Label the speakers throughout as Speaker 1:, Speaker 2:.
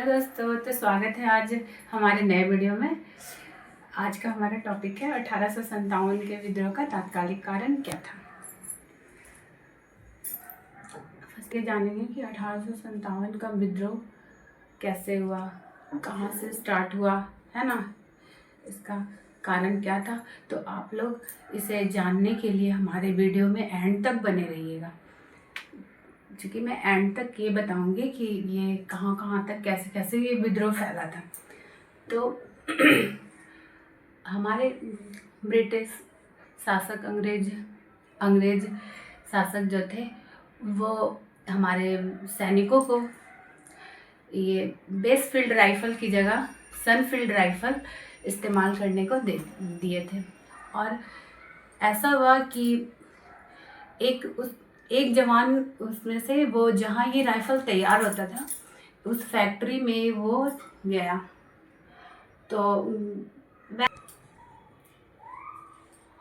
Speaker 1: दोस्तों, तो स्वागत है आज हमारे नए वीडियो में। आज का हमारा टॉपिक है 1857 के विद्रोह का तात्कालिक कारण क्या था। फर्स्ट ये जानेंगे कि 1857 का विद्रोह कैसे हुआ, कहाँ से स्टार्ट हुआ, है ना, इसका कारण क्या था। तो आप लोग इसे जानने के लिए हमारे वीडियो में एंड तक बने रहिएगा, क्योंकि मैं एंड तक ये बताऊंगी कि ये कहाँ कहाँ तक कैसे कैसे ये विद्रोह फैला था। तो हमारे ब्रिटिश शासक अंग्रेज शासक जो थे वो हमारे सैनिकों को ये बेसफील्ड राइफल की जगह सनफील्ड राइफल इस्तेमाल करने को दिए थे। और ऐसा हुआ कि एक जवान उसमें से, वो जहाँ ये राइफल तैयार होता था उस फैक्ट्री में वो गया। तो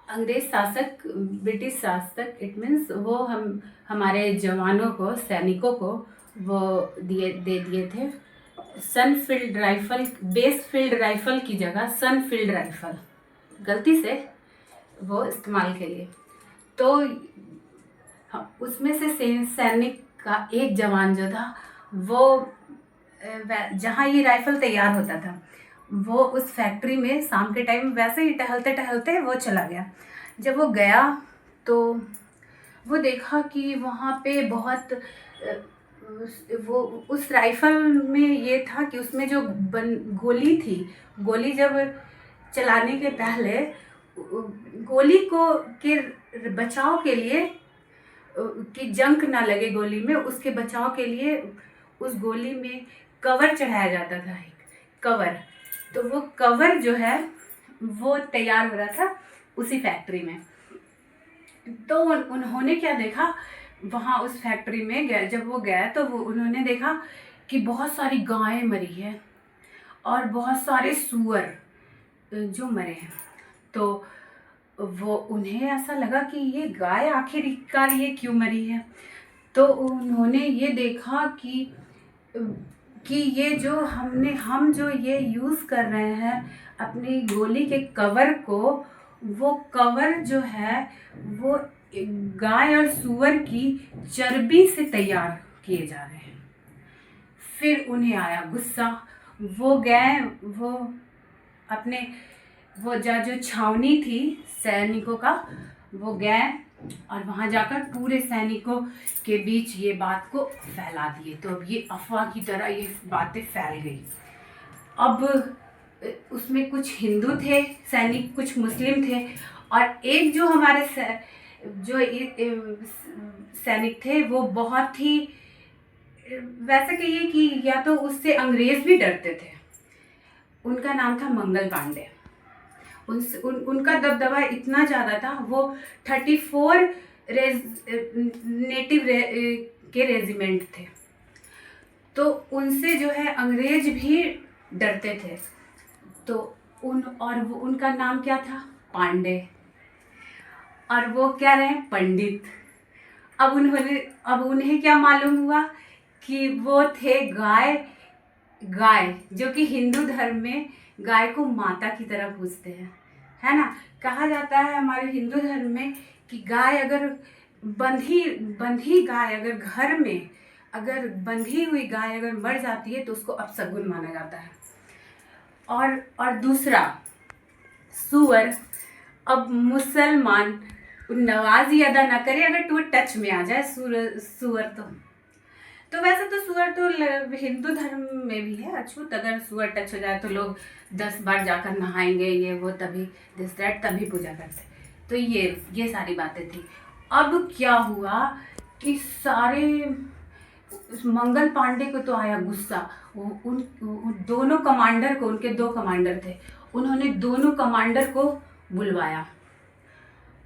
Speaker 1: अंग्रेज शासक, ब्रिटिश शासक, इट मीन्स वो हमारे जवानों को, सैनिकों को वो दे दिए थे सनफील्ड राइफल, बेसफील्ड राइफल की जगह सनफील्ड राइफल, गलती से वो इस्तेमाल के लिए। तो उसमें से सैनिक का एक जवान जो था वो जहाँ ये राइफल तैयार होता था वो उस फैक्ट्री में शाम के टाइम वैसे ही टहलते टहलते वो चला गया। जब वो गया तो वो देखा कि वहाँ पे बहुत वो उस राइफल में ये था कि उसमें जो गोली थी, गोली जब चलाने के पहले गोली को के बचाव के लिए कि जंक ना लगे गोली में, उसके बचाव के लिए उस गोली में कवर चढ़ाया जाता था, एक कवर। तो वो कवर जो है वो तैयार हो रहा था उसी फैक्ट्री में। तो उन्होंने क्या देखा, वहाँ उस फैक्ट्री में गया, जब वो गया तो वो उन्होंने देखा कि बहुत सारी गायें मरी है और बहुत सारे सूअर जो मरे हैं। तो वो उन्हें ऐसा लगा कि ये गाय आखिरकार ये क्यों मरी है। तो उन्होंने ये देखा कि ये जो हम जो ये यूज़ कर रहे हैं अपनी गोली के कवर को, वो कवर जो है वो गाय और सूअर की चर्बी से तैयार किए जा रहे हैं। फिर उन्हें आया गुस्सा, वो गए, वो अपने वो जो छावनी थी सैनिकों का, वो गए और वहाँ जाकर पूरे सैनिकों के बीच ये बात को फैला दिए। तो अब ये अफवाह की तरह ये बातें फैल गई। अब उसमें कुछ हिंदू थे सैनिक, कुछ मुस्लिम थे, और एक जो हमारे सैनिक थे वो बहुत ही, वैसे कहिए कि या तो उससे अंग्रेज भी डरते थे। उनका नाम था मंगल पांडे। उनका दबदबा इतना ज़्यादा था, वो 34 नेटिव के रेजिमेंट थे। तो उनसे जो है अंग्रेज भी डरते थे। तो उनका नाम क्या था, पांडे, और वो क्या रहे, पंडित। अब उन्हें क्या मालूम हुआ कि वो थे गाय, जो कि हिंदू धर्म में गाय को माता की तरह पूजते हैं, है ना। कहा जाता है हमारे हिंदू धर्म में कि गाय अगर बंधी गाय अगर घर में अगर बंधी हुई गाय अगर मर जाती है तो उसको अपशगुन माना जाता है। और दूसरा सूअर, अब मुसलमान नवाजी अदा ना करे अगर तो टच में आ जाए सूअर तो वैसे तो सूअर तो हिंदू धर्म में भी है अछूत। अगर सूअर टच हो जाए तो लोग 10 बार जाकर नहाएंगे, ये वो, तभी पूजा करते। तो ये सारी बातें थी। अब क्या हुआ कि सारे मंगल पांडे को तो आया गुस्सा। उन दोनों कमांडर को, उनके 2 कमांडर थे, उन्होंने दोनों कमांडर को बुलवाया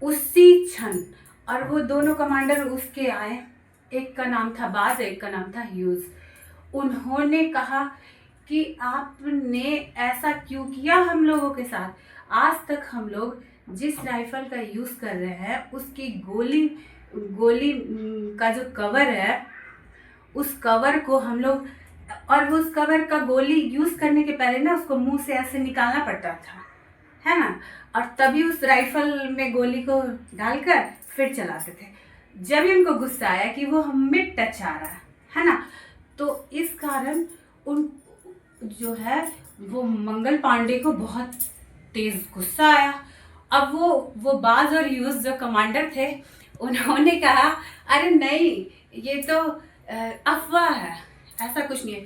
Speaker 1: उसी क्षण। और वो दोनों कमांडर उसके आए, एक का नाम था बाज, एक का नाम था ह्यूज। उन्होंने कहा कि आपने ऐसा क्यों किया हम लोगों के साथ। आज तक हम लोग जिस राइफल का यूज़ कर रहे हैं उसकी गोली का जो कवर है, उस कवर को हम लोग और वो उस कवर का गोली यूज करने के पहले ना उसको मुंह से ऐसे निकालना पड़ता था, है ना, और तभी उस राइफल में गोली को डालकर फिर चलाते थे। जब भी उनको गुस्सा आया कि वो हमें टच आ रहा है ना, तो इस कारण उन जो है वो मंगल पांडे को बहुत तेज गुस्सा आया। अब वो बाज और यूज जो कमांडर थे उन्होंने कहा अरे नहीं, ये तो अफवाह है, ऐसा कुछ नहीं है।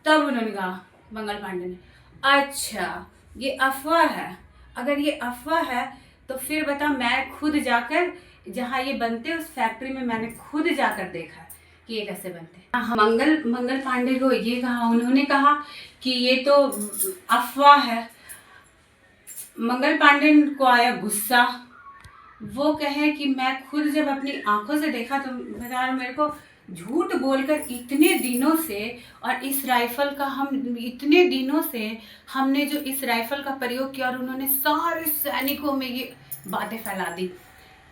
Speaker 1: तब उन्होंने कहा मंगल पांडे ने, अच्छा ये अफवाह है, अगर ये अफवाह है तो फिर बता, मैं खुद जाकर जहाँ ये बनते उस फैक्ट्री में मैंने खुद जाकर देखा कि ये कैसे बनते हैं। हाँ, मंगल पांडे को ये कहा, उन्होंने कहा कि ये तो अफवाह है। मंगल पांडे को आया गुस्सा, वो कहे कि मैं खुद जब अपनी आंखों से देखा तो बता मेरे को झूठ बोलकर इतने दिनों से, और इस राइफल का हम इतने दिनों से हमने जो इस राइफल का प्रयोग किया और उन्होंने सारे सैनिकों में ये बातें फैला दी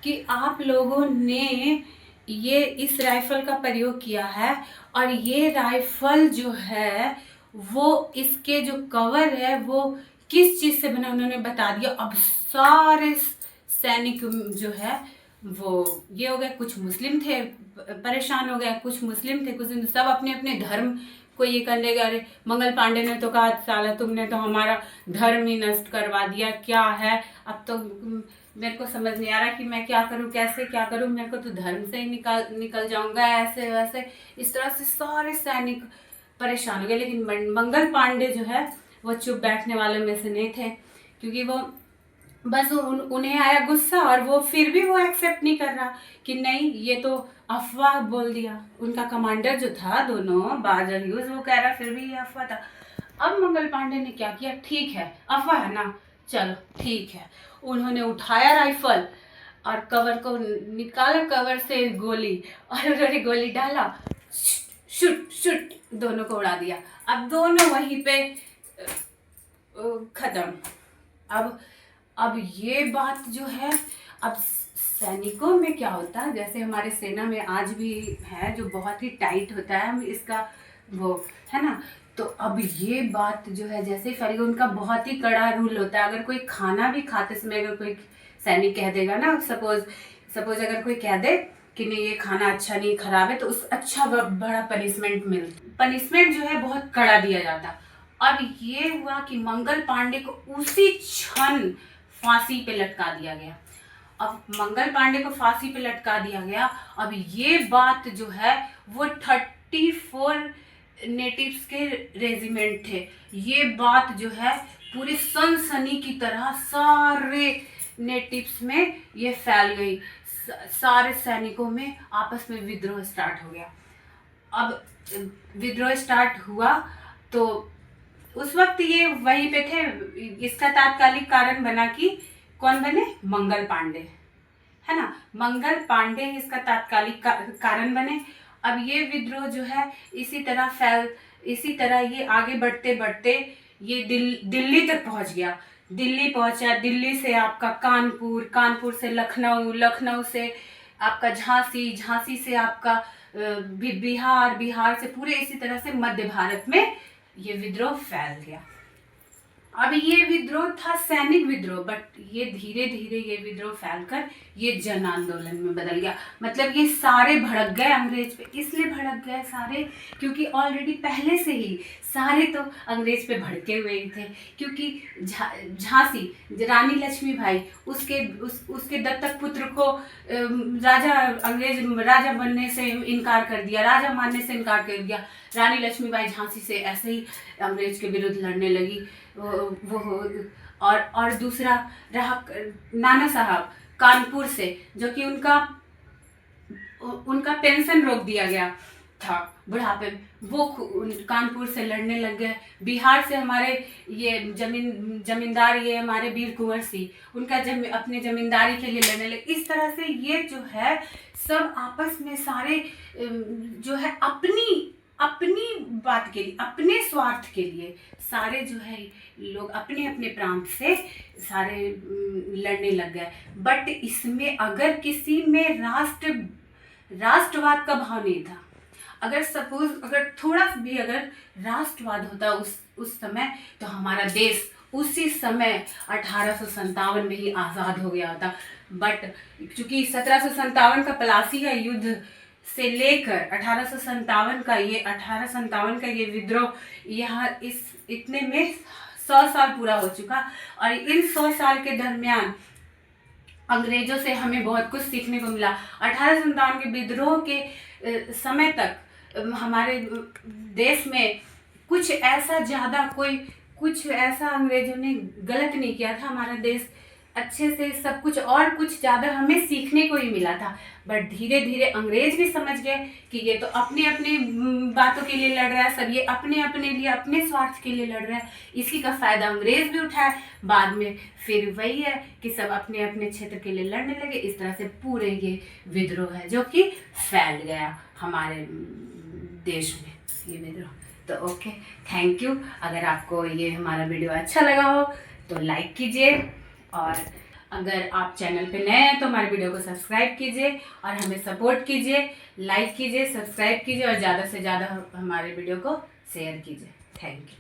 Speaker 1: कि आप लोगों ने ये इस राइफल का प्रयोग किया है, और ये राइफल जो है वो इसके जो कवर है वो किस चीज़ से बना उन्होंने बता दिया। अब सारे सैनिक जो है वो ये हो गए, कुछ मुस्लिम थे परेशान हो गए, कुछ मुस्लिम थे, कुछ सब अपने अपने धर्म को ये करने गए। अरे मंगल पांडे ने तो कहा साला तुमने तो हमारा धर्म ही नष्ट करवा दिया, क्या है, अब तो मेरे को समझ नहीं आ रहा कि मैं क्या करूं, कैसे क्या करूं, मेरे को तो धर्म से ही निकल जाऊंगा, ऐसे वैसे। इस तरह से सारे सैनिक परेशान हो गए। लेकिन मंगल पांडे जो है वो चुप बैठने वालों में से नहीं थे, क्योंकि वो बस उन्हें आया गुस्सा और वो फिर भी वो एक्सेप्ट नहीं कर रहा कि नहीं ये तो अफवाह बोल दिया। उनका कमांडर जो था दोनों बाज और यूज, वो कह रहा फिर भी ये अफवाह था। अब मंगल पांडे ने क्या किया, ठीक है अफवाह है ना, चलो ठीक है। उन्होंने उठाया राइफल और कवर को निकाला, कवर से गोली, और उन्होंने गोली डाला, शुट शुट दोनों को उड़ा दिया। अब दोनों वहीं पे खत्म। अब ये बात जो है, अब सैनिकों में क्या होता है, जैसे हमारे सेना में आज भी है जो बहुत ही टाइट होता है, हम इसका वो है ना, तो अब ये बात जो है जैसे फैली, उनका बहुत ही कड़ा रूल होता है। अगर कोई खाना भी खाते समय अगर कोई सैनिक कह देगा ना, सपोज अगर कोई कह दे कि नहीं ये खाना अच्छा नहीं, खराब है, तो उस अच्छा बड़ा पनिशमेंट जो है बहुत कड़ा दिया जाता। अब ये हुआ कि मंगल पांडे को उसी क्षण फांसी पे लटका दिया गया। अब मंगल पांडे को फांसी पे लटका दिया गया। अब ये बात जो है वो 34 नेटिव्स के रेजिमेंट थे, ये बात जो है पूरी सनसनी की तरह सारे नेटिव्स में ये फैल गई। सारे सैनिकों में आपस में विद्रोह स्टार्ट हो गया। अब विद्रोह स्टार्ट हुआ तो उस वक्त ये वहीं पे थे। इसका तात्कालिक कारण बना कि कौन बने, मंगल पांडे, है ना, मंगल पांडे इसका तात्कालिक कारण बने। अब ये विद्रोह जो है इसी तरह ये आगे बढ़ते बढ़ते ये दिल्ली तक पहुंच गया। दिल्ली पहुंचा, दिल्ली से आपका कानपुर, कानपुर से लखनऊ, लखनऊ से आपका झांसी, झांसी से आपका बिहार, बिहार से पूरे इसी तरह से मध्य भारत में ये विद्रोह फैल गया। अब ये विद्रोह था सैनिक विद्रोह, बट ये धीरे धीरे ये विद्रोह फैलकर ये जन आंदोलन में बदल गया। मतलब ये सारे भड़क गए अंग्रेज पे, इसलिए भड़क गए सारे क्योंकि ऑलरेडी पहले से ही सारे तो अंग्रेज पे भड़के हुए ही थे। क्योंकि झांसी रानी लक्ष्मीबाई उसके दत्तक पुत्र को अंग्रेज राजा बनने से इनकार कर दिया, राजा मानने से इनकार कर दिया। रानी लक्ष्मीबाई झांसी से ऐसे ही अंग्रेज के विरुद्ध लड़ने लगी। और दूसरा रहा नाना साहब कानपुर से, जो कि उनका पेंशन रोक दिया गया था बुढ़ापे में, वो कानपुर से लड़ने लग गए। बिहार से हमारे ये जमींदार ये हमारे वीर कुंवर सिंह उनका अपने जमींदारी के लिए लड़ने लगे। इस तरह से ये जो है सब आपस में सारे जो है अपनी बात के लिए, अपने स्वार्थ के लिए सारे जो है लोग अपने अपने प्रांत से सारे लड़ने लग गए। बट इसमें अगर किसी में राष्ट्रवाद का भाव नहीं था, अगर सपोज अगर थोड़ा भी अगर राष्ट्रवाद होता उस समय, तो हमारा देश उसी समय 1857 में ही आज़ाद हो गया होता। बट चूंकि 1757 का प्लासी का युद्ध से लेकर 1857 का ये विद्रोह, यहाँ इस इतने में 100 साल पूरा हो चुका। और इन 100 साल के दरमियान अंग्रेजों से हमें बहुत कुछ सीखने को मिला। 1857 के विद्रोह के समय तक हमारे देश में कुछ ऐसा अंग्रेजों ने गलत नहीं किया था। हमारा देश अच्छे से सब कुछ और कुछ ज़्यादा हमें सीखने को ही मिला था। बट धीरे धीरे अंग्रेज भी समझ गए कि ये तो अपने अपने बातों के लिए लड़ रहा है, सब ये अपने अपने लिए अपने स्वार्थ के लिए लड़ रहा है, इसी का फ़ायदा अंग्रेज भी उठाए। बाद में फिर वही है कि सब अपने अपने क्षेत्र के लिए लड़ने लगे। इस तरह से पूरे ये विद्रोह है जो कि फैल गया हमारे देश में, ये विद्रोह। तो ओके, थैंक यू। अगर आपको ये हमारा वीडियो अच्छा लगा हो तो लाइक कीजिए, और अगर आप चैनल पे नए हैं तो हमारे वीडियो को सब्सक्राइब कीजिए और हमें सपोर्ट कीजिए, लाइक कीजिए, सब्सक्राइब कीजिए और ज़्यादा से ज़्यादा हमारे वीडियो को शेयर कीजिए। Thank you.